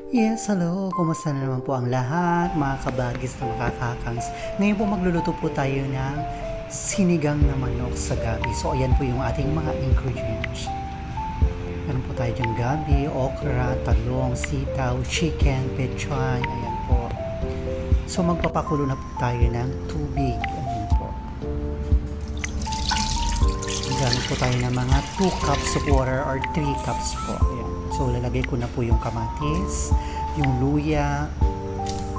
Yes, hello. Kumusta na naman po ang lahat, mga kabagis na makakakangs. Ngayon po magluluto po tayo ng sinigang na manok sa gabi. So, ayan po yung ating mga ingredients. Meron po tayo dyan gabi, okra, talong, sitaw, chicken, pechay. Ayan po. So, magpapakulo na po tayo ng tubig. Ayan po. Gamit po tayo ng mga 2 cups of water or 3 cups po. Ayan. So, lalagay ko na po yung kamatis, yung luya,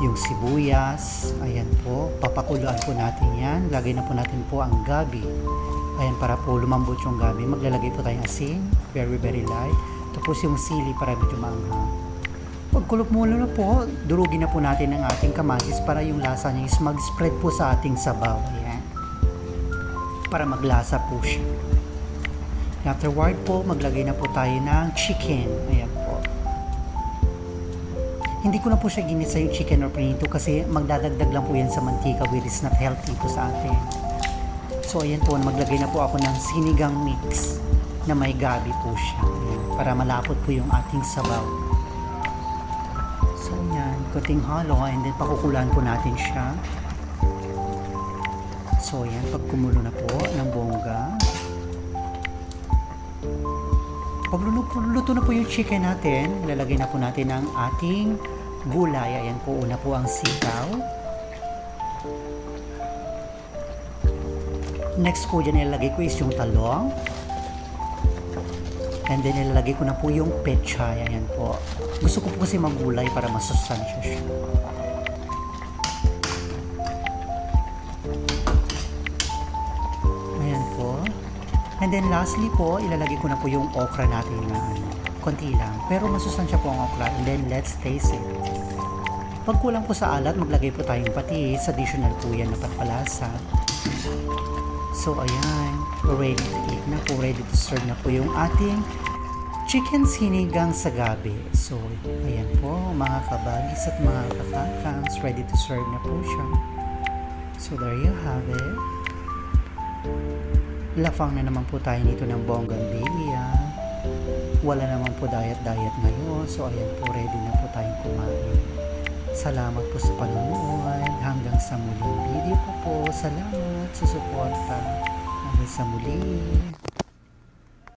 yung sibuyas. Ayan po. Papakuluan po natin yan. Lagay na po natin po ang gabi. Ayan, para po lumambot yung gabi. Maglalagay po tayo ng asin. Very, very light. Tapos yung sili para medyo maanghang. Pagkulok muna na po, durugin na po natin ang ating kamatis para yung lasa niya is mag-spread po sa ating sabaw. Ayan. Para maglasa po siya. Afterward po, maglagay na po tayo ng chicken. Ayan po. Hindi ko na po siya ginisa yung chicken or prinito kasi magdadagdag lang po yan sa mantika which is not healthy po sa atin. So ayan po, maglagay na po ako ng sinigang mix na may gabi po siya. Ayan, para malapot po yung ating sabaw. So ayan, kunting halo and then pakukulan po natin siya. So ayan, pag kumulo na po ng bongga, pag luto na po yung chicken natin, lalagay na po natin ang ating gulay. Ayan po, una po ang sitaw. Next po dyan, ilalagay ko is yung talong. And then, ilalagay ko na po yung pechay. Ayan po. Gusto ko po kasi magulay para masustansya siya. Ayan po. And then lastly po, ilalagay ko na po yung okra natin na konti lang. Pero masustansya po ang okra. And then let's taste it. Pag kulang po sa alat, maglagay po tayong patis. Additional po yan na pampalasa. So ayan, ready to eat na po. Ready to serve na po yung ating chicken sinigang sa gabi. So ayan po mga kabagis at mga kakakams. Ready to serve na po siya. So there you have it. Lafang na naman po tayo nito ng bonggambilya. Wala naman po diet ngayon. So ayan po, ready na po tayong kumain. Salamat po sa panonood. Hanggang sa muling video po. Salamat sa suporta. Hanggang sa muli.